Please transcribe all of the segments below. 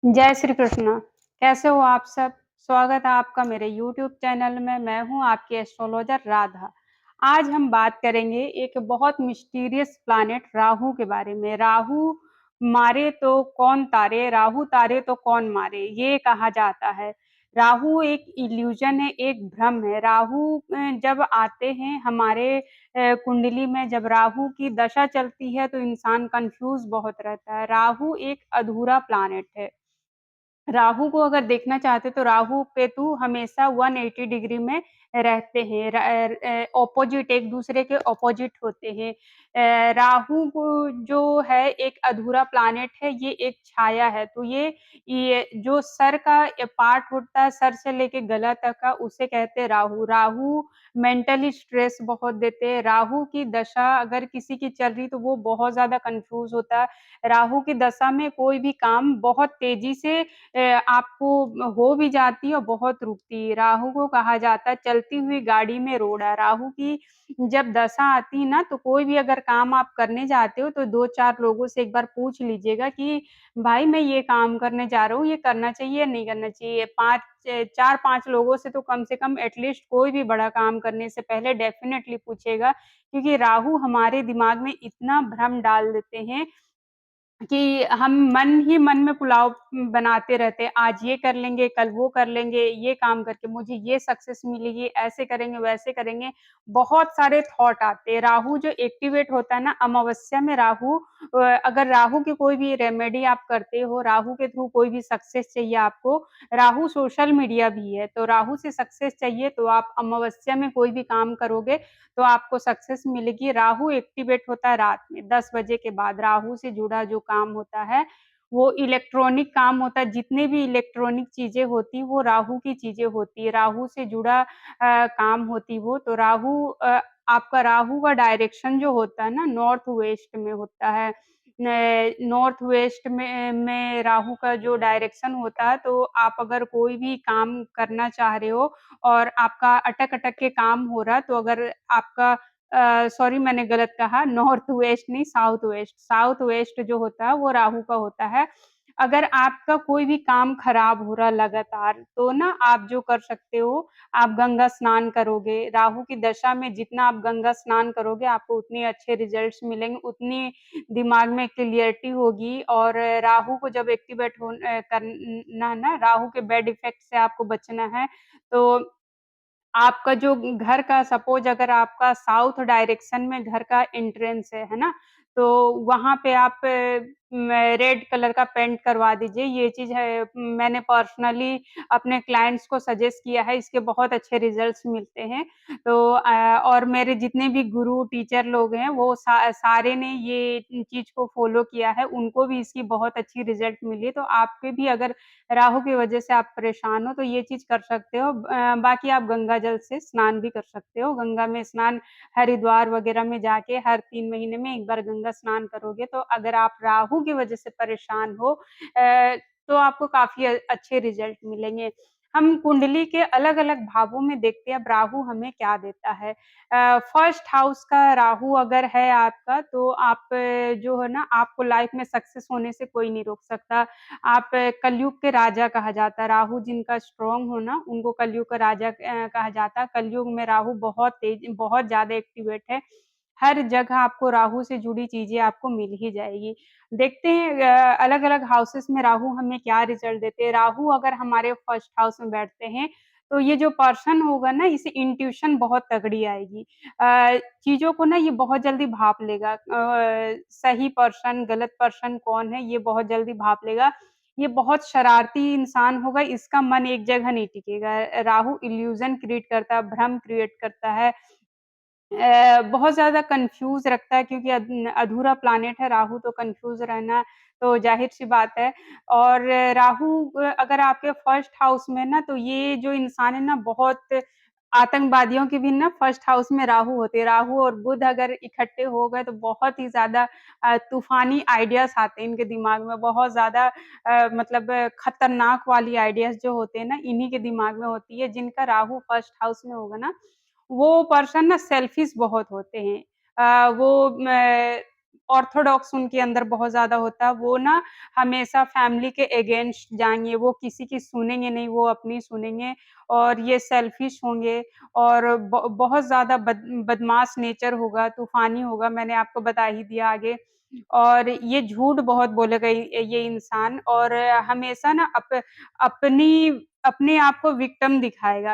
जय श्री कृष्ण। कैसे हो आप सब? स्वागत है आपका मेरे यूट्यूब चैनल में। मैं हूँ आपकी एस्ट्रोलॉजर राधा। आज हम बात करेंगे एक बहुत मिस्टीरियस प्लैनेट राहु के बारे में। राहु मारे तो कौन तारे, राहु तारे तो कौन मारे, ये कहा जाता है। राहु एक इल्यूजन है, एक भ्रम है। राहु जब आते हैं हमारे कुंडली में, जब राहु की दशा चलती है तो इंसान कंफ्यूज बहुत रहता है। राहु एक अधूरा प्लैनेट है। राहु को अगर देखना चाहते तो राहु केतु हमेशा 180 डिग्री में रहते हैं, ऑपोजिट, एक दूसरे के ऑपोजिट होते हैं। राहु को जो है एक अधूरा प्लैनेट है, ये एक छाया है। तो ये जो सर का पार्ट होता है, सर से लेके गला तक का, उसे कहते हैं राहु। राहु मेंटली स्ट्रेस बहुत देते हैं। राहु की दशा अगर किसी की चल रही तो वो बहुत ज्यादा कंफ्यूज होता है। राहु की दशा में कोई भी काम बहुत तेजी से आपको हो भी जाती है और बहुत रुकती है। राहु को कहा जाता है चलती हुई गाड़ी में रोड़ा। राहु की जब दशा आती है ना, तो कोई भी अगर काम आप करने जाते हो तो 2-4 लोगों से एक बार पूछ लीजिएगा कि भाई मैं ये काम करने जा रहा हूँ, ये करना चाहिए या नहीं करना चाहिए। 4-5 लोगों से कम एटलीस्ट कोई भी बड़ा काम करने से पहले डेफिनेटली पूछेगा, क्योंकि राहु हमारे दिमाग में इतना भ्रम डाल देते हैं कि हम मन ही मन में पुलाव बनाते रहते हैं। आज ये कर लेंगे, कल वो कर लेंगे, ये काम करके मुझे ये सक्सेस मिलेगी, ऐसे करेंगे, वैसे करेंगे। बहुत सारे थॉट आते हैं। राहु जो एक्टिवेट होता है ना अमावस्या में, राहु अगर राहु की कोई भी रेमेडी आप करते हो, राहु के थ्रू कोई भी सक्सेस चाहिए आपको, राहु सोशल मीडिया भी है, तो राहु से सक्सेस चाहिए तो आप अमावस्या में कोई भी काम करोगे तो आपको सक्सेस मिलेगी। राहु एक्टिवेट होता है रात में 10 बजे के बाद। राहु से जुड़ा जो काम होता है वो इलेक्ट्रॉनिक काम होता है। जितने भी इलेक्ट्रॉनिक चीजें होती है वो राहु की चीजें होती है। राहु से जुड़ा काम होती वो। तो आपका राहु का डायरेक्शन जो होता है ना, नॉर्थ वेस्ट में होता है। नॉर्थ वेस्ट में राहु का जो डायरेक्शन होता है, तो आप अगर कोई भी काम करना चाह रहे हो और आपका अटक-अटक के काम हो रहा है, तो अगर आपका सॉरी मैंने गलत कहा, नॉर्थ वेस्ट नहीं, साउथ वेस्ट। साउथ वेस्ट जो होता है वो राहु का होता है। अगर आपका कोई भी काम खराब हो रहा लगातार, तो ना आप जो कर सकते हो, आप गंगा स्नान करोगे। राहु की दशा में जितना आप गंगा स्नान करोगे, आपको उतने अच्छे रिजल्ट्स मिलेंगे, उतनी दिमाग में क्लियरिटी होगी। और राहु को जब एक्टिवेट करना ना, राहु के बैड इफेक्ट से आपको बचना है, तो आपका जो घर का, सपोज अगर आपका साउथ डायरेक्शन में घर का एंट्रेंस है ना? तो वहाँ पे आप रेड कलर का पेंट करवा दीजिए। ये चीज़ है, मैंने पर्सनली अपने क्लाइंट्स को सजेस्ट किया है, इसके बहुत अच्छे रिजल्ट्स मिलते हैं। तो और मेरे जितने भी गुरु, टीचर लोग हैं, वो सारे ने ये चीज़ को फ़ॉलो किया है, उनको भी इसकी बहुत अच्छी रिजल्ट मिली है। तो आपके भी अगर राहु की वजह से आप परेशान हो तो ये चीज़ कर सकते हो। बाकी आप गंगा जल से स्नान भी कर सकते हो। गंगा में स्नान, हरिद्वार वगैरह में जाके हर 3 महीने में 1 बार गंगा स्नान करोगे, तो अगर आप राहु की वजह से परेशान हो तो आपको काफ़ी अच्छे रिज़ल्ट मिलेंगे। हम कुंडली के अलग-अलग भावों में देखते हैं अब राहु हमें क्या देता है। फर्स्ट हाउस का राहु अगर है आपका, तो आप जो है ना, आपको लाइफ में सक्सेस होने से कोई नहीं रोक सकता। आप कलयुग के राजा कहा जाता है। राहु जिनका स्ट्रॉन्ग हो ना, उनको कलयुग का राजा कहा जाता है। कलयुग में राहु बहुत ज़्यादा एक्टिवेट है। हर जगह आपको राहु से जुड़ी चीज़ें आपको मिल ही जाएगी। देखते हैं अलग-अलग हाउसेस में राहु हमें क्या रिज़ल्ट देते हैं। राहु अगर हमारे फर्स्ट हाउस में बैठते हैं, तो ये जो पर्सन होगा ना, इसे इंट्यूशन बहुत तगड़ी आएगी। चीज़ों को ना ये बहुत जल्दी भाँप लेगा। सही पर्सन, गलत पर्सन कौन है, ये बहुत जल्दी भाँप लेगा। ये बहुत शरारती इंसान होगा, इसका मन एक जगह नहीं टिकेगा। राहु इल्यूज़न क्रिएट करता है, भ्रम क्रिएट करता है। बहुत ज़्यादा कन्फ्यूज़ रखता है, क्योंकि अधूरा प्लैनेट है राहु, तो कन्फ्यूज़ रहना तो ज़ाहिर-सी बात है। और राहु अगर आपके फर्स्ट हाउस में ना, तो ये जो इंसान है ना, बहुत आतंकवादियों के भी ना फर्स्ट हाउस में राहु होते हैं। राहु और बुध अगर इकट्ठे हो गए तो बहुत ही ज़्यादा तूफ़ानी आइडियाज़ आते हैं इनके दिमाग में। बहुत ज़्यादा मतलब खतरनाक वाली आइडियाज़ जो होते हैं ना, इन्हीं के दिमाग में होती है। जिनका राहु फर्स्ट हाउस में होगा ना, वो पर्सन ना सेल्फिश बहुत होते हैं। वो ऑर्थोडॉक्स उनके अंदर बहुत ज़्यादा होता है, वो ना हमेशा फैमिली के अगेंस्ट जाएँगे, वो किसी की सुनेंगे नहीं, वो अपनी सुनेंगे और ये सेल्फिश होंगे और बहुत ज़्यादा बदमाश नेचर होगा, तूफ़ानी होगा, मैंने आपको बता ही दिया आगे। और ये झूठ बहुत बोलेगा ये इंसान और हमेशा ना अपनी अपने आप को विक्टिम दिखाएगा।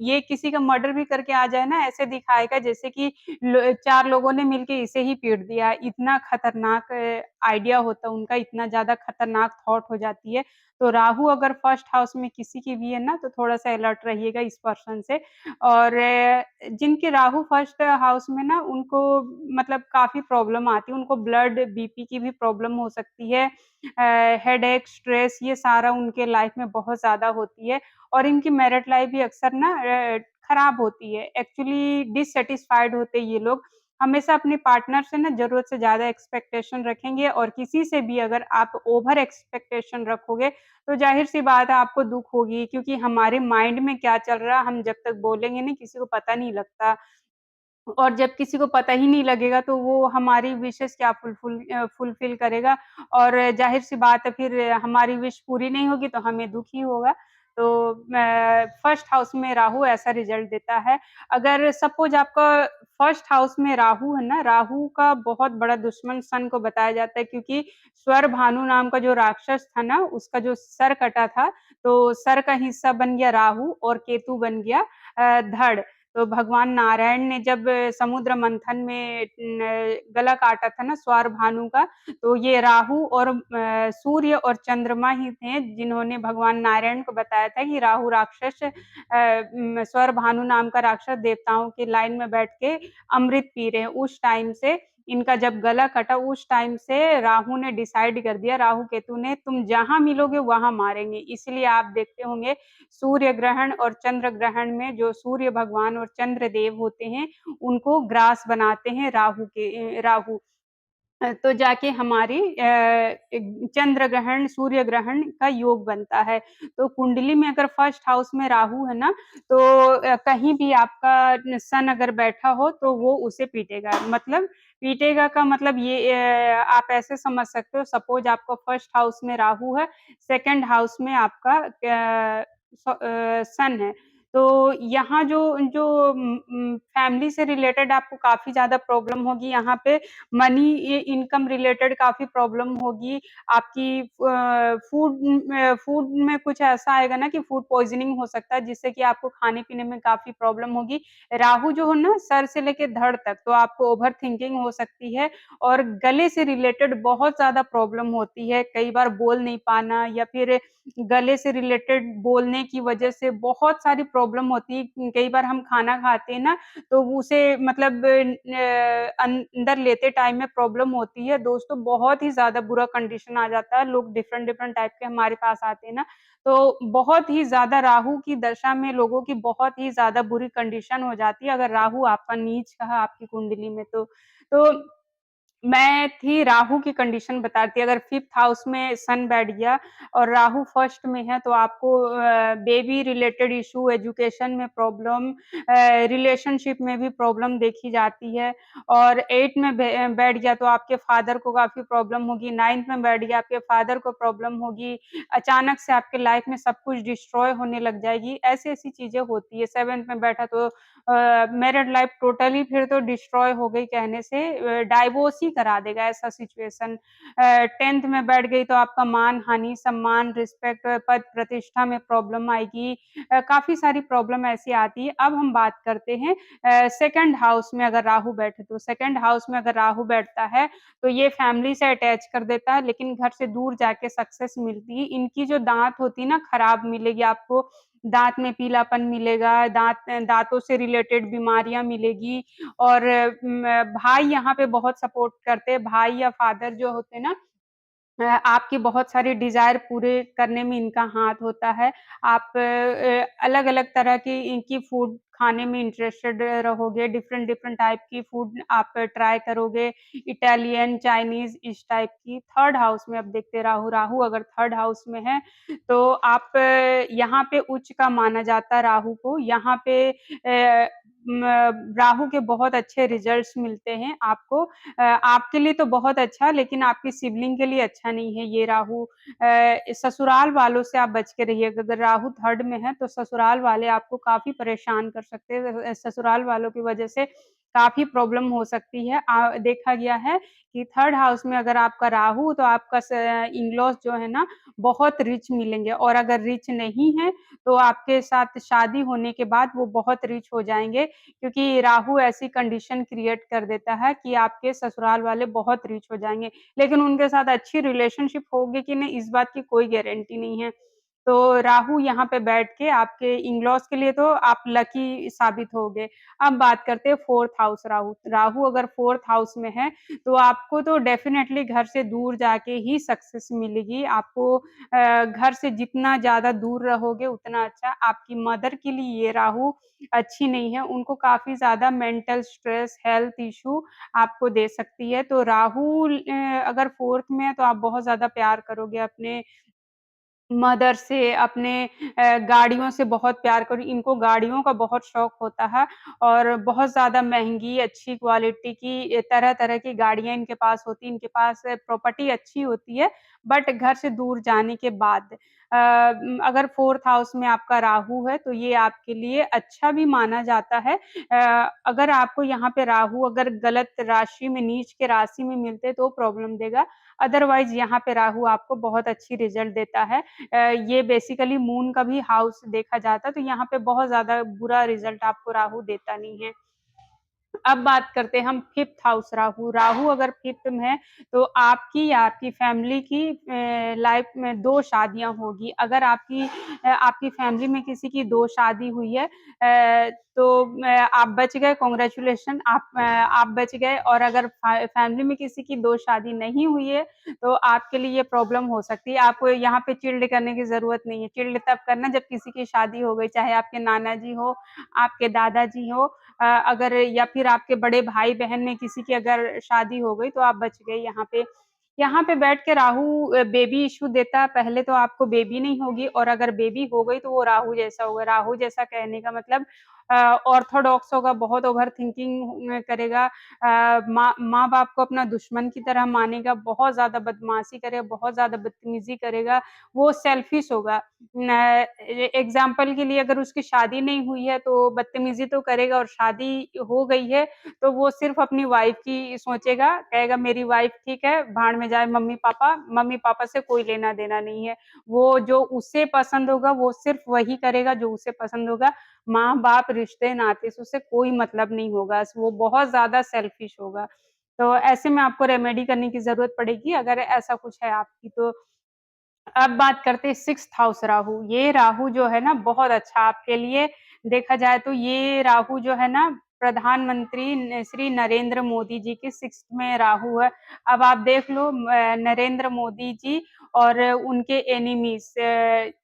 ये किसी का मर्डर भी करके आ जाए ना, ऐसे दिखाएगा जैसे कि 4 लोगों ने मिलके इसे ही पीट दिया। इतना खतरनाक आइडिया होता है उनका, इतना ज़्यादा खतरनाक थॉट हो जाती है। तो राहु अगर फर्स्ट हाउस में किसी की भी है ना, तो थोड़ा-सा अलर्ट रहिएगा इस पर्सन से। और जिनके राहु फर्स्ट हाउस में ना, उनको मतलब काफ़ी प्रॉब्लम आती है, उनको ब्लड, बीपी की भी प्रॉब्लम हो सकती है। हेडेक, स्ट्रेस ये सारा उनके लाइफ में बहुत ज़्यादा होती है और इनकी मैरिड लाइफ भी अक्सर ना खराब होती है। एक्चुअली डिससैटिस्फाइड होते ये लोग। हमेशा अपने पार्टनर से ना ज़रूरत से ज़्यादा एक्सपेक्टेशन रखेंगे और किसी से भी अगर आप ओवर एक्सपेक्टेशन रखोगे, तो ज़ाहिर-सी बात है आपको दुःख होगी क्योंकि हमारे माइंड में क्या चल रहा है, हम जब तक बोलेंगे नहीं, किसी को पता नहीं लगता। और जब किसी को पता ही नहीं लगेगा तो वो हमारी विशेज़ क्या फुलफ़िल करेगा और ज़ाहिर-सी बात है फिर हमारी विश पूरी नहीं होगी तो हमें दुःख ही होगा। तो फर्स्ट हाउस में राहु ऐसा रिज़ल्ट देता है। अगर सपोज़ आपका फर्स्ट हाउस में राहु है ना, राहु का बहुत बड़ा दुश्मन सन को बताया जाता है क्योंकि स्वर्भानु नाम का जो राक्षस था ना, उसका जो सर कटा था, तो सर का हिस्सा बन गया राहु और केतु बन गया धड़। तो भगवान नारायण ने जब समुद्र मंथन में गला काटा था ना स्वारभानु का, तो ये राहु और सूर्य और चंद्रमा ही थे जिन्होंने भगवान नारायण को बताया था कि राहु राक्षस स्वरभानु नाम का राक्षस देवताओं की लाइन में बैठ के अमृत पी रहे हैं। उस टाइम से इनका जब गला कटा उस टाइम से राहु ने डिसाइड कर दिया, राहु केतु ने तुम जहाँ मिलोगे वहाँ मारेंगे। इसलिए आप देखते होंगे सूर्य ग्रहण और चंद्र ग्रहण में जो सूर्य भगवान और चंद्र देव होते हैं, उनको ग्रास बनाते हैं राहु। तो जाके हमारी चंद्र ग्रहण, सूर्य ग्रहण का योग बनता है। तो कुंडली में अगर फर्स्ट हाउस में राहु है ना, तो कहीं भी आपका सन अगर बैठा हो तो वो उसे पीटेगा। मतलब पीटेगा का मतलब ये आप ऐसे समझ सकते हो सपोज़ आपका फर्स्ट हाउस में राहु है, सेकंड हाउस में आपका सन है। तो यहाँ जो जो फैमिली से रिलेटेड आपको काफ़ी ज़्यादा प्रॉब्लम होगी, यहाँ पे मनी इनकम रिलेटेड काफ़ी प्रॉब्लम होगी, आपकी फूड में कुछ ऐसा आएगा ना कि फूड पॉइज़निंग हो सकता है जिससे कि आपको खाने-पीने में काफ़ी प्रॉब्लम होगी। राहु जो हो ना सर से लेके धड़ तक तो आपको ओवरथिंकिंग हो सकती है और गले से रिलेटेड बहुत ज़्यादा प्रॉब्लम होती है, कई बार बोल नहीं पाना या फिर गले से रिलेटेड बोलने की वजह से बहुत सारी प्रॉब्लम होती है। कई बार हम खाना खाते हैं ना तो उसे मतलब अंदर लेते टाइम में प्रॉब्लम होती है। दोस्तों बहुत ही ज़्यादा बुरा कंडीशन आ जाता है, लोग डिफरेंट-डिफरेंट टाइप के हमारे पास आते हैं ना, तो बहुत ही ज़्यादा राहु की दशा में लोगों की बहुत ही ज़्यादा बुरी कंडीशन हो जाती है, अगर राहु आपका नीच रहा आपकी कुंडली में तो। तो मैं थी राहु की कंडीशन बता रही थी, अगर 5th हाउस में सन बैठ गया और राहु फर्स्ट में है तो आपको बेबी रिलेटेड इश्यू, एजुकेशन में प्रॉब्लम रिलेशनशिप में भी प्रॉब्लम देखी जाती है और 8th में बैठ गया तो आपके फादर को काफ़ी प्रॉब्लम होगी, 9th में बैठ गया आपके फादर को प्रॉब्लम होगी, अचानक से आपके लाइफ में सब कुछ डिस्ट्रॉय होने लग जाएगी, ऐसी-ऐसी चीज़ें होती है। 7th में बैठा तो मैरिड लाइफ टोटली फिर तो डिस्ट्रॉय हो गई कहने से डाइवोर्स ही करा देगा ऐसा सिचुएशन। 10th में बैठ गई तो आपका मान-हानि, सम्मान, रिस्पेक्ट, पद-प्रतिष्ठा में प्रॉब्लम आएगी। काफ़ी सारी प्रॉब्लम ऐसी आती है। अब हम बात करते हैं सेकंड हाउस में अगर राहु बैठे तो सेकंड हाउस में अगर राहु बैठता है, तो ये फैमिली से अटैच कर देता है लेकिन घर से दूर जाके सक्सेस मिलती है। इनकी जो दाँत होती है ना खराब मिलेगी आपको, दाँत में पीलापन मिलेगा, दाँतों से रिलेटेड बीमारियाँ मिलेगी और भाई यहाँ पे बहुत सपोर्ट करते हैं, भाई या फादर जो होते हैं ना आपकी बहुत सारी डिज़ायर पूरे करने में इनका हाथ होता है। आप अलग-अलग तरह की इनकी फूड खाने में इंटरेस्टेड रहोगे, डिफ़रेंट-डिफ़रेंट टाइप की फूड आप ट्राई करोगे, इटालियन, चाइनीज़ इस टाइप की। थर्ड हाउस में अब देखते राहु, राहु अगर थर्ड हाउस में है, तो आप यहाँ पे उच्च का माना जाता है राहु को। यहाँ पे राहु के बहुत अच्छे रिज़ल्ट्स मिलते हैं आपको। आपके लिए तो बहुत अच्छा लेकिन आपकी सिबलिंग के लिए अच्छा नहीं है ये राहु। ससुराल वालों से आप बच के रहिएगा। अगर राहु 3rd में है तो ससुराल वाले आपको काफ़ी परेशान कर सकते हैं। ससुराल वालों की वज़ह से काफ़ी प्रॉब्लम हो सकती है। देखा गया है कि 3rd हाउस में अगर आपका राहु तो आपका इन-लॉज़ जो है ना बहुत रिच मिलेंगे और अगर रिच नहीं है तो आपके साथ शादी होने के बाद वो बहुत रिच हो जाएँगे क्योंकि राहु ऐसी कंडीशन क्रिएट कर देता है कि आपके ससुराल वाले बहुत रिच हो जाएँगे। लेकिन उनके साथ अच्छी रिलेशनशिप होगी कि नहीं इस बात की कोई गारंटी नहीं है। तो राहु यहाँ पे बैठ के आपके इन-लॉज़ के लिए तो आप लकी साबित होगे। अब बात करते हैं 4th हाउस राहु। राहु अगर 4th हाउस में है तो आपको तो डेफ़िनेटली घर से दूर जाके ही सक्सेस मिलेगी। आपको घर से जितना ज़्यादा दूर रहोगे उतना अच्छा। आपकी मदर के लिए ये राहु अच्छी नहीं है, उनको काफ़ी ज़्यादा मेंटल स्ट्रेस, हेल्थ इश्यू आपको दे सकती है। तो राहु अगर 4th में है तो आप बहुत ज़्यादा प्यार करोगे अपने मदर से, अपने गाड़ियों से बहुत प्यार करूँ, इनको गाड़ियों का बहुत शौक होता है और बहुत ज़्यादा महँगी, अच्छी क्वालिटी की तरह-तरह की गाड़ियाँ इनके पास होती हैं, इनके पास प्रॉपर्टी अच्छी होती है, बट घर से दूर जाने के बाद। अगर 4th हाउस में आपका राहु है, तो ये आपके लिए अच्छा भी माना जाता है। अगर आपको यहाँ पे राहु अगर गलत राशि में, नीच के राशि में मिलते, तो प्रॉब्लम देगा, अदरवाइज़ यहाँ पे राहु आपको बहुत अच्छी रिज़ल्ट देता है। ये बेसिकली मून का भी हाउस देखा जाता है, तो यहाँ पे बहुत ज़्यादा बुरा रिज़ल्ट आपको राहु देता नहीं है। अब बात करते हैं हम 5th हाउस राहु। राहु अगर 5th में है, तो आपकी या आपकी फैमिली की लाइफ़ में 2 शादियाँ होगी। अगर आपकी फैमिली में किसी की 2 शादी हुई है तो आप बच गए कांग्रेचुलेशन आप बच गए और अगर फैमिली में किसी की 2 शादी नहीं हुई है, तो आपके लिए ये प्रॉब्लम हो सकती है। आपको यहाँ पे चिल्ड करने की ज़रूरत नहीं है। चिल्ड तब करना जब किसी की शादी हो गई, चाहे आपके नाना जी हो, आपके दादाजी हो अगर या फिर आपके बड़े भाई-बहन में किसी की अगर शादी हो गई तो आप बच गए यहाँ पे। यहाँ पे बैठ के राहु बेबी इश्यू देता है, पहले तो आपको बेबी नहीं होगी और अगर बेबी हो गई तो वो राहु जैसा होगा। राहु जैसा कहने का मतलब ऑर्थोडॉक्स होगा, बहुत ओवर थिंकिंग करेगा माँ-बाप को अपना दुश्मन की तरह मानेगा, बहुत ज़्यादा बदमाशी करेगा, बहुत ज़्यादा बदतमीज़ी करेगा, वो सेल्फिश होगा। एग्ज़ाम्पल के लिए अगर उसकी शादी नहीं हुई है तो बदतमीज़ी तो करेगा और शादी हो गई है तो वो सिर्फ़ अपनी वाइफ़ की सोचेगा, कहेगा मेरी वाइफ़ ठीक है, भाड़ में जाए मम्मी-पापा से कोई लेना-देना नहीं है। वो जो उसे पसंद होगा वो सिर्फ़ वही करेगा जो उसे पसंद होगा। माँ-बाप, रिश्ते-नाते से उसे कोई मतलब नहीं होगा, वो बहुत ज़्यादा सेल्फिश होगा। तो ऐसे में आपको रेमेडी करने की ज़रूरत पड़ेगी अगर ऐसा कुछ है आपकी तो। अब बात करते हैं 6th हाउस राहु। ये राहु जो है ना बहुत अच्छा आपके लिए देखा जाए तो ये राहु जो है ना प्रधानमंत्री श्री नरेंद्र मोदी जी के 6th में राहु है। अब आप देख लो नरेंद्र मोदी जी और उनके एनिमीज़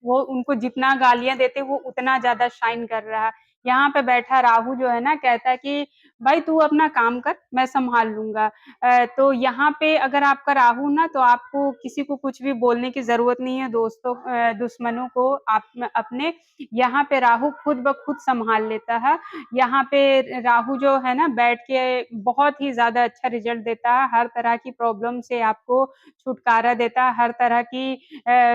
वो उनको जितना गालियाँ देते हैं वो उतना ज़्यादा शाइन कर रहा है। यहाँ पे बैठा राहु जो है ना कहता है कि भाई तू अपना काम कर, मैं सँभाल लूँगा। तो यहाँ पे अगर आपका राहु ना तो आपको किसी को कुछ भी बोलने की ज़रूरत नहीं है दुश्मनों को आप अपने यहाँ पे राहु खुद ब खुद सँभाल लेता है। यहाँ पे राहु जो है ना बैठ के बहुत ही ज़्यादा अच्छा रिज़ल्ट देता है, हर तरह की प्रॉब्लम से आपको छुटकारा देता है, हर तरह की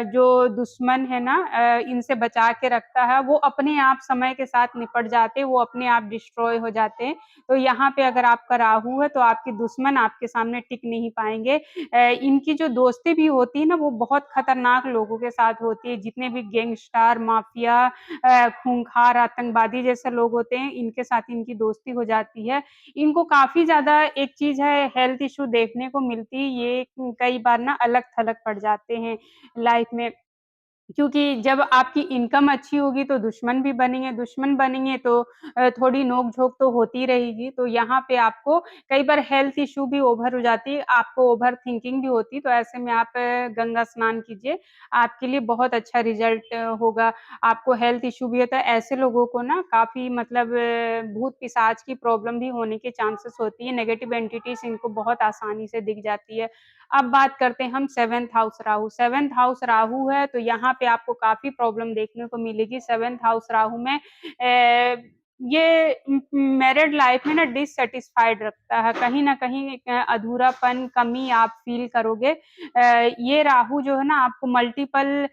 जो दुश्मन है ना इनसे बचा के रखता है, वो अपने आप समय के साथ निपट जाते हैं, वो अपने आप डिस्ट्रॉय हो जाते हैं। तो यहाँ पे अगर आपका राहु है तो आपके दुश्मन आपके सामने टिक नहीं पाएँगे। इनकी जो दोस्ती भी होती है ना वो बहुत खतरनाक लोगों के साथ होती है, जितने भी गैंगस्टर, माफिया खूंखार, आतंकवादी जैसे लोग होते हैं, इनके साथ इनकी दोस्ती हो जाती है। इनको काफ़ी ज़्यादा एक चीज़ है हेल्थ इश्यू देखने को मिलती है, ये कई बार ना अलग-थलग पड़ जाते हैं लाइफ में। क्योंकि जब आपकी इनकम अच्छी होगी तो दुश्मन बनेंगे तो थोड़ी नोक-झोंक तो होती रहेगी। तो यहाँ पे आपको कई बार हेल्थ इश्यू भी ओवर हो जाती है, आपको ओवर थिंकिंग भी होती है, तो ऐसे में आप गंगा स्नान कीजिए, आपके लिए बहुत अच्छा रिज़ल्ट होगा। आपको हेल्थ इश्यू भी होता है, ऐसे लोगों को ना काफ़ी मतलब भूत-पिशाच की प्रॉब्लम भी होने के चांसेस होती है, नेगेटिव एंटिटीज़ इनको बहुत आसानी से दिख जाती है। अब बात करते हैं हम 7th house Rahu. 7th house Rahu है तो यहाँ पे आपको काफ़ी प्रॉब्लम देखने को मिलेगी। 7th हाउस राहु में ये मैरिड लाइफ में ना डिससैटिस्फाइड रखता है, कहीं न कहीं अधूरापन, कमी आप फ़ील करोगे। ये राहु जो है ना आपको मल्टीपल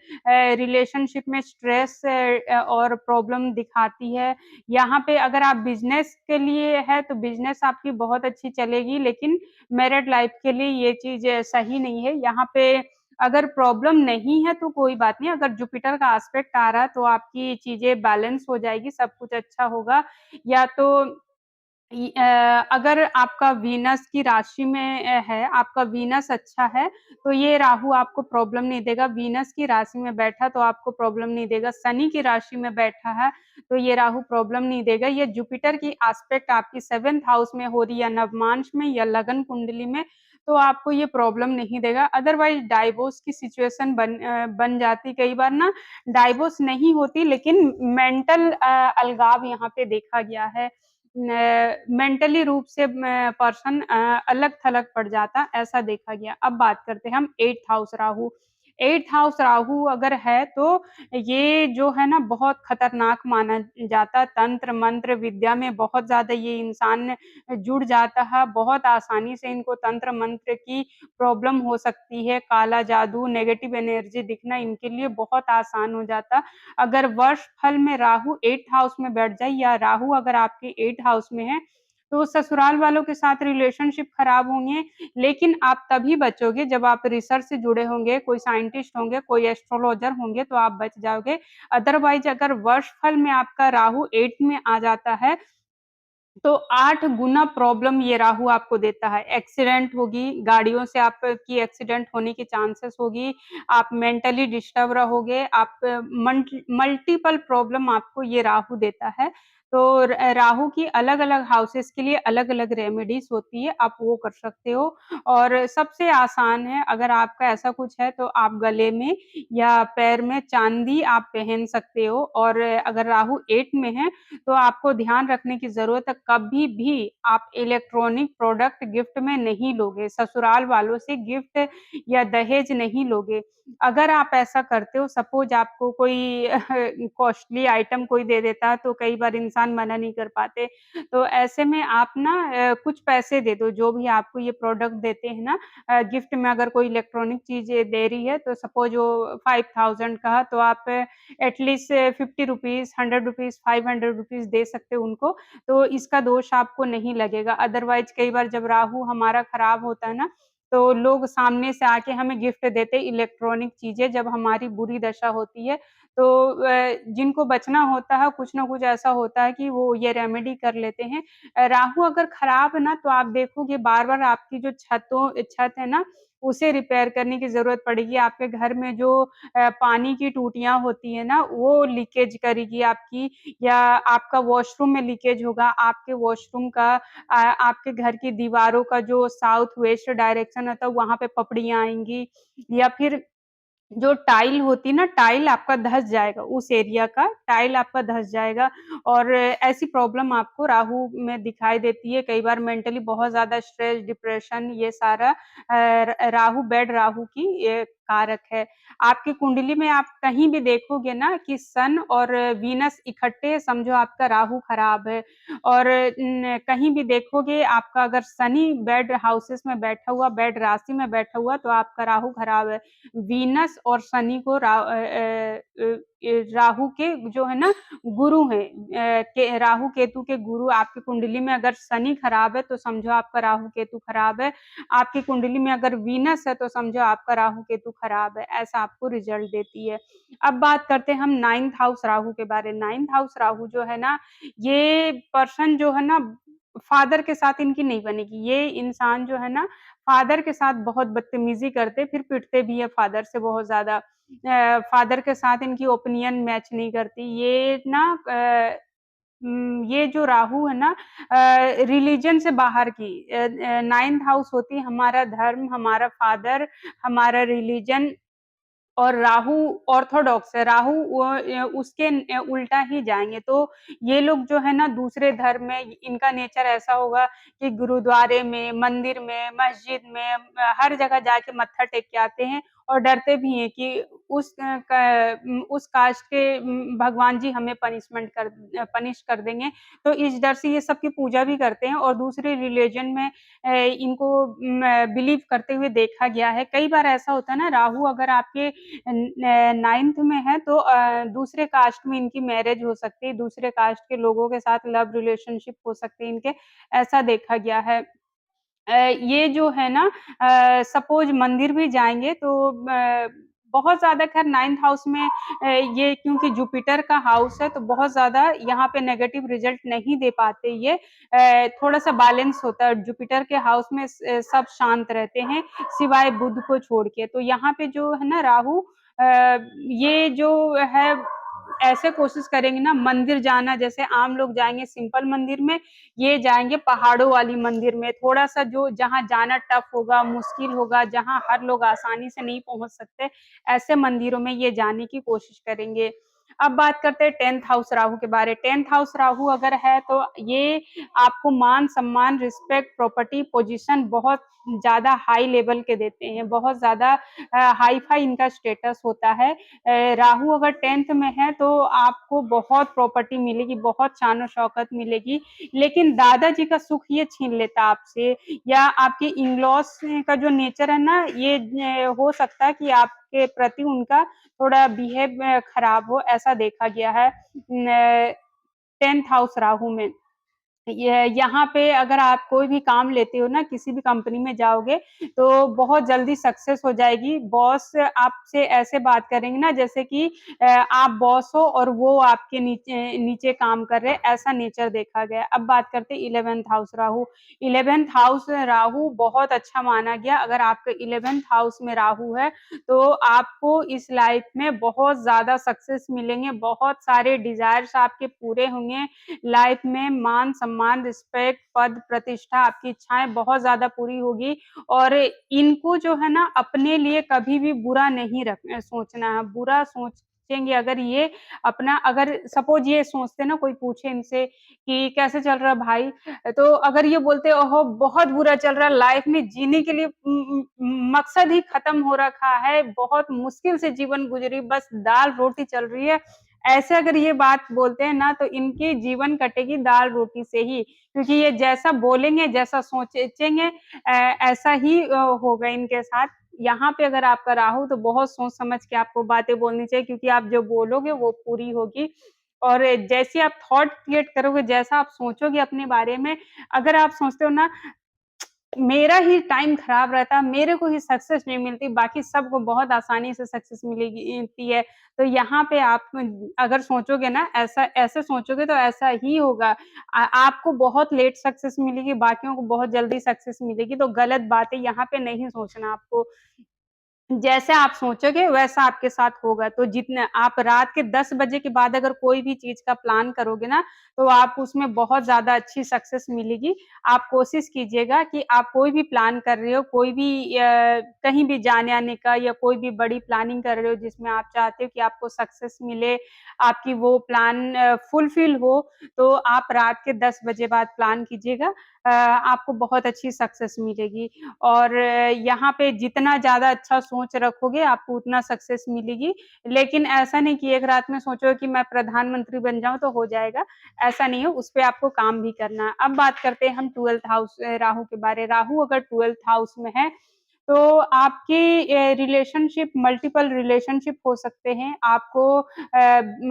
रिलेशनशिप में स्ट्रेस और प्रॉब्लम दिखाती है। यहाँ पे अगर आप बिज़नेस के लिए है तो बिज़नेस आपकी बहुत अच्छी चलेगी, लेकिन मैरिड लाइफ के लिए ये चीज़ सही नहीं है। यहाँ पे अगर प्रॉब्लम नहीं है तो कोई बात नहीं, अगर जुपिटर का एस्पेक्ट आ रहा है तो आपकी चीज़ें बैलेंस हो जाएगी, सब कुछ अच्छा होगा। या तो अगर आपका वीनस की राशि में है, आपका वीनस अच्छा है, तो ये राहु आपको प्रॉब्लम नहीं देगा। वीनस की राशि में बैठा तो आपको प्रॉब्लम नहीं देगा। शनि की राशि में बैठा है, तो ये राहु प्रॉब्लम नहीं देगा। ये जुपिटर की एस्पेक्ट आपकी 7th हाउस में हो रही है, नवमांश में या लगन कुंडली में, तो आपको ये प्रॉब्लम नहीं देगा। अदरवाइज़ डाइवोर्स की सिचुएशन बन जाती कई बार ना, डाइवोर्स नहीं होती लेकिन मेंटल अलगाव यहाँ पे देखा गया है। मेंटली रूप से पर्सन अलग-थलग पड़ जाता, ऐसा देखा गया। अब बात करते हैं हम 8th house Rahu. 8th house Rahu अगर है तो ये जो है ना बहुत खतरनाक माना जाता है। तंत्र, मंत्र, विद्या में बहुत ज़्यादा ये इंसान जुड़ जाता है, बहुत आसानी से इनको तंत्र मंत्र की प्रॉब्लम हो सकती है, काला जादू, नेगेटिव एनर्जी दिखना इनके लिए बहुत आसान हो जाता। अगर वर्ष फल में राहु 8th हाउस में बैठ जाए या राहु अगर आपके 8th हाउस में है, तो ससुराल वालों के साथ रिलेशनशिप खराब होंगे, लेकिन आप तभी बचोगे जब आप रिसर्च से जुड़े होंगे, कोई साइंटिस्ट होंगे, कोई एस्ट्रोलॉजर होंगे तो आप बच जाओगे। अदरवाइज़ अगर वर्ष फल में आपका राहु 8th में आ जाता है, तो 8 गुना प्रॉब्लम ये राहु आपको देता है। एक्सीडेंट होगी, गाड़ियों से आपकी एक्सीडेंट होने की चांसेस होगी, आप मेंटली डिस्टर्ब रहोगे, आप मल्टीपल प्रॉब्लम आपको ये राहु देता है। तो राहु की अलग-अलग हाउसेस के लिए अलग-अलग रेमेडीज़ होती है, आप वो कर सकते हो। और सबसे आसान है, अगर आपका ऐसा कुछ है तो आप गले में या पैर में चाँदी आप पहन सकते हो और अगर राहु 8 में है तो आपको ध्यान रखने की ज़रूरत है, कभी भी आप इलेक्ट्रॉनिक प्रोडक्ट गिफ्ट में नहीं लोगे, ससुराल वालों से गिफ्ट या दहेज नहीं लोगे। अगर आप ऐसा करते हो सपोज़ आपको कोई कॉस्टली आइटम कोई दे देता है, तो कई बार इंसान मना नहीं कर पाते। तो ऐसे में आप ना कुछ पैसे दे दो, जो भी आपको ये प्रोडक्ट देते हैं ना गिफ्ट में अगर कोई इलेक्ट्रॉनिक चीज़ दे रही है, तो सपोज़ वो 5000 का है, तो आप एटलीस्ट ₹50, ₹100, ₹500 दे सकते हो उनको, तो इसका दोष आपको नहीं लगेगा। अदरवाइज़ कई बार जब राहु हमारा खराब होता है ना, तो लोग सामने से आके हमें गिफ्ट देते इलेक्ट्रॉनिक चीज़ें जब हमारी बुरी दशा होती है, तो जिनको बचना होता है, कुछ न कुछ ऐसा होता है कि वो ये रेमेडी कर लेते हैं। राहु अगर खराब है ना, तो आप देखोगे बार-बार आपकी जो छत है ना, उसे रिपेयर करने की ज़रूरत पड़ेगी। आपके घर में जो पानी की टूटियाँ होती हैं ना, वो लीकेज करेगी आपकी या आपका वॉशरूम में लीकेज होगा, आपके वॉशरूम का आपके घर की दीवारों का जो साउथ वेस्ट डायरेक्शन होता है, वहाँ पे पपड़ियाँ आएँगी या फिर जो टाइल होती है ना, टाइल आपका धँस जाएगा, उस एरिया का टाइल आपका धँस जाएगा और ऐसी प्रॉब्लम आपको राहु में दिखाई देती है। कई बार मेंटली बहुत ज़्यादा स्ट्रेस, डिप्रेशन ये सारा राहु बैड राहु की ये कारक है। आपकी कुंडली में आप कहीं भी देखोगे ना कि सन और वीनस इकट्ठे समझो आपका राहु खराब है और कहीं भी देखोगे आपका अगर शनि बैड हाउसेस में बैठा हुआ, बैड राशि में बैठा हुआ तो आपका राहु खराब है। वीनस और शनि को राहु के जो है ना गुरु हैं के राहु केतु के गुरु आपकी कुंडली में अगर शनि खराब है तो समझो आपका राहु केतु खराब है। आपकी कुंडली में अगर वीनस है तो समझो आपका राहु केतु खराब है, ऐसा आपको रिज़ल्ट देती है। अब बात करते हैं हम 9th हाउस राहु के बारे में। 9th हाउस राहु जो है ना, ये पर्सन जो है ना फादर के साथ इनकी नहीं बनेगी। ये इंसान जो है ना फादर के साथ बहुत बदतमीज़ी करते, फिर पिटते भी हैं फादर से बहुत ज़्यादा। फादर के साथ इनकी ओपिनियन मैच नहीं करती। ये ना ये जो राहु है ना रिलिजन से बाहर की 9th हाउस होती है हमारा धर्म, हमारा फादर, हमारा रिलिजन और राहु ऑर्थोडॉक्स है, राहु उसके उल्टा ही जाएँगे। तो ये लोग जो है ना दूसरे धर्म में इनका नेचर ऐसा होगा कि गुरुद्वारे में, मंदिर में, मस्जिद में हर जगह जाके मत्था टेक के आते हैं और डरते भी हैं कि उस कास्ट के भगवान जी हमें पनिश कर देंगे। तो इस डर से ये सब की पूजा भी करते हैं और दूसरे रिलिजन में इनको बिलीव करते हुए देखा गया है। कई बार ऐसा होता है ना, राहु अगर आपके 9th में है तो दूसरे कास्ट में इनकी मैरिज हो सकती है, दूसरे कास्ट के लोगों के साथ लव रिलेशनशिप हो सकते हैं इनके, ऐसा देखा गया है। ये जो है ना, सपोज़ मंदिर भी जाएँगे तो बहुत ज़्यादा ख़ैर 9th हाउस में ये क्योंकि जुपिटर का हाउस है तो बहुत ज़्यादा यहाँ पे नेगेटिव रिज़ल्ट नहीं दे पाते ये। थोड़ा-सा बैलेंस होता है, जुपिटर के हाउस में सब शांत रहते हैं, सिवाय बुध को छोड़ के। तो यहाँ पे जो है ना राहु, ये जो है ऐसे कोशिश करेंगे ना मंदिर जाना, जैसे आम लोग जाएँगे सिंपल मंदिर में, ये जाएँगे पहाड़ों वाली मंदिर में, थोड़ा-सा जो जहाँ जाना टफ़ होगा, मुश्किल होगा, जहाँ हर लोग आसानी से नहीं पहुँच सकते, ऐसे मंदिरों में ये जाने की कोशिश करेंगे। अब बात करते हैं 10th हाउस राहु के बारे 10th हाउस राहु अगर है तो ये आपको मान-सम्मान, रिस्पेक्ट, प्रॉपर्टी, पोज़ीशन बहुत ज़्यादा हाई लेवल के देते हैं, बहुत ज़्यादा हाई-फ़ाई इनका स्टेटस होता है। राहु अगर 10th में है तो आपको बहुत प्रॉपर्टी मिलेगी, बहुत शान-ओ-शौकत मिलेगी, लेकिन दादाजी का सुख ये छीन लेता है आपसे या आपके इन-लॉज़ का जो नेचर है ना, ये हो सकता है कि आपके प्रति उनका थोड़ा बिहेव खराब हो, ऐसा देखा गया है 10th हाउस राहु में। ये यहाँ पे अगर आप कोई भी काम लेते हो ना, किसी भी कंपनी में जाओगे, तो बहुत जल्दी सक्सेस हो जाएगी। बॉस आपसे ऐसे बात करेंगे ना जैसे कि आप बॉस हो और वो आपके नीचे नीचे काम कर रहे हैं, ऐसा नेचर देखा गया है। अब बात करते हैं 11th house Rahu. 11th house Rahu बहुत अच्छा माना गया, अगर आपके 11th हाउस में राहु है, तो आपको इस लाइफ़ में बहुत ज़्यादा सक्सेस मिलेंगे, बहुत सारे डिज़ायर्स आपके पूरे होंगे। लाइफ में मान-सम्मान, रिस्पेक्ट, पद, प्रतिष्ठा, आपकी इच्छाएँ बहुत ज़्यादा पूरी होगी और इनको जो है ना अपने लिए कभी भी बुरा नहीं सोचना है। बुरा सोचेंगे अगर ये अपना अगर सपोज़ ये सोचते ना कोई पूछे इनसे कि कैसे चल रहा है भाई? तो अगर ये बोलते ओहो! बहुत बुरा चल रहा है, लाइफ में जीने के लिए मकसद ही खत्म हो रखा है, बहुत मुश्किल से जीवन गुज़री, बस दाल-रोटी चल रही है। ऐसे अगर ये बात बोलते हैं ना तो इनकी जीवन कटेगी दाल-रोटी से ही, क्योंकि ये जैसा बोलेंगे, जैसा सोचेंगे ऐसा ही होगा इनके साथ। यहाँ पे अगर आपका राहु तो बहुत सोच समझ के आपको बातें बोलनी चाहिए क्योंकि आप जो बोलोगे वो पूरी होगी और जैसे आप थॉट क्रिएट करोगे, जैसा आप सोचोगे अपने बारे में, अगर आप सोचते हो ना मेरा ही टाइम खराब रहता, मेरे को ही सक्सेस नहीं मिलती, बाकी सबको बहुत आसानी से सक्सेस मिलती है। तो यहाँ पे आप अगर सोचोगे ना ऐसा ऐसे सोचोगे तो ऐसा ही होगा। आपको बहुत लेट सक्सेस मिलेगी, बाकियों को बहुत जल्दी सक्सेस मिलेगी, तो गलत बातें यहाँ पे नहीं सोचना आपको। जैसे आप सोचोगे वैसा आपके साथ होगा। तो जितने आप रात के 10 बजे के बाद अगर कोई भी चीज़ का प्लान करोगे ना, तो आप उसमें बहुत ज़्यादा अच्छी सक्सेस मिलेगी। आप कोशिश कीजिएगा कि आप कोई भी प्लान कर रहे हो, कोई भी कहीं भी जाने-आने का या कोई भी बड़ी प्लानिंग कर रहे हो जिसमें आप चाहते हो कि आपको सक्सेस मिले, आपकी वो प्लान फुलफिल हो, तो आप रात के 10 बजे बाद प्लान कीजिएगा। आपको बहुत अच्छी सक्सेस मिलेगी। और यहाँ पे जितना ज़्यादा अच्छा सोच रखोगे, आपको उतना सक्सेस मिलेगी। लेकिन ऐसा नहीं कि एक रात में सोचो कि मैं प्रधानमंत्री बन जाऊँ तो हो जाएगा, ऐसा नहीं है, उस पे आपको काम भी करना है। अब बात करते हैं हम 12th हाउस राहु के बारे राहु अगर 12th हाउस में है, तो आपकी रिलेशनशिप मल्टीपल रिलेशनशिप हो सकते हैं। आपको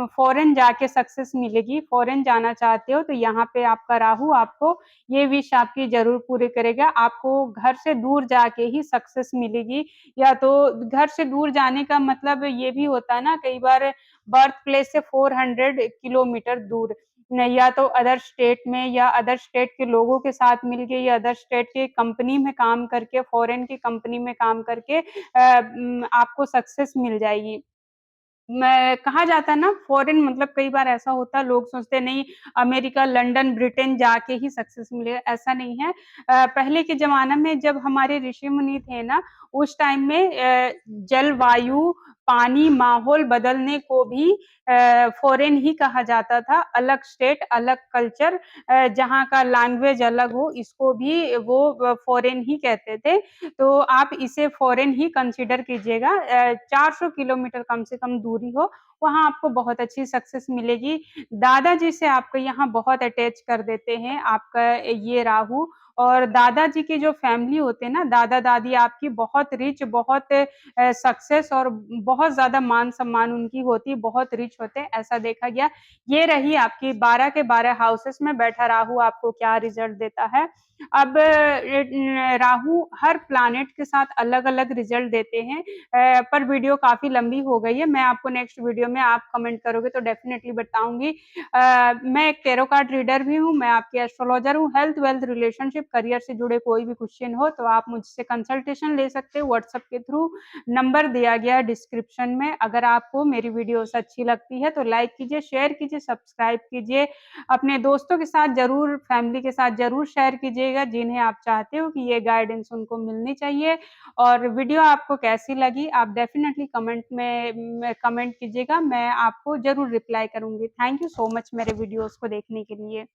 फ़ॉरेन जाके सक्सेस मिलेगी, फ़ॉरेन जाना चाहते हो तो यहाँ पे आपका राहु आपको ये विश आपकी ज़रूर पूरी करेगा। आपको घर से दूर जाके ही सक्सेस मिलेगी या तो घर से दूर जाने का मतलब ये भी होता है ना कई बार बर्थ प्लेस से 400 किलोमीटर दूर न या तो अदर स्टेट में या अदर स्टेट के लोगों के साथ मिलके या अदर स्टेट के कंपनी में काम करके, फ़ॉरेन की कंपनी में काम करके आपको सक्सेस मिल जाएगी। मैं कहा जाता है ना फॉरेन मतलब कई बार ऐसा होता है लोग सोचते हैं नहीं अमेरिका, लंदन, ब्रिटेन जाके ही सक्सेस मिलेगा, ऐसा नहीं है। पहले के ज़माना में जब हमारे ऋषि-मुनि थे ना, उस टाइम में जलवायु, पानी, माहौल बदलने को भी फॉरेन ही कहा जाता था। अलग स्टेट, अलग कल्चर जहाँ का लैंग्वेज अलग हो, इसको भी वो फॉरेन ही कहते थे। तो आप इसे फॉरेन ही कंसीडर कीजिएगा 400 किलोमीटर कम से कम दूरी हो, वहाँ आपको बहुत अच्छी सक्सेस मिलेगी। दादाजी से आपको यहाँ बहुत अटैच कर देते हैं आपका ये राहु और दादाजी की जो फैमिली होते हैं ना, दादा-दादी आपकी बहुत रिच, बहुत सक्सेस और बहुत ज़्यादा मान-सम्मान उनकी होती है, बहुत रिच होते हैं, ऐसा देखा गया। ये रही आपकी 12 के 12 हाउसेस में बैठा राहु आपको क्या रिज़ल्ट देता है। अब राहु हर प्लैनेट के साथ अलग-अलग रिज़ल्ट देते हैं पर वीडियो काफ़ी लंबी हो गई है। मैं आपको नेक्स्ट वीडियो में आप कमेंट करोगे तो डेफ़िनेटली बताऊँगी। मैं एक टैरो कार्ड रीडर भी हूँ, मैं आपकी एस्ट्रोलॉजर हूँ। हेल्थ, वेल्थ, रिलेशनशिप, करियर से जुड़े कोई भी क्वेश्चन हो तो आप मुझसे कंसल्टेशन ले सकते हो व्हाट्सएप के थ्रू। नंबर दिया गया है डिस्क्रिप्शन में। अगर आपको मेरी वीडियोज़ अच्छी लगती है तो लाइक कीजिए, शेयर कीजिए, सब्सक्राइब कीजिए। अपने दोस्तों के साथ ज़रूर, फैमिली के साथ ज़रूर शेयर कीजिएगा जिन्हें आप चाहते हो कि ये गाइडेंस उनको मिलनी चाहिए। और वीडियो आपको कैसी लगी आप डेफ़िनेटली कमेंट में कमेंट कीजिएगा, मैं आपको ज़रूर रिप्लाई करूँगी। थैंक यू सो मच मेरे वीडियोज़ को देखने के लिए।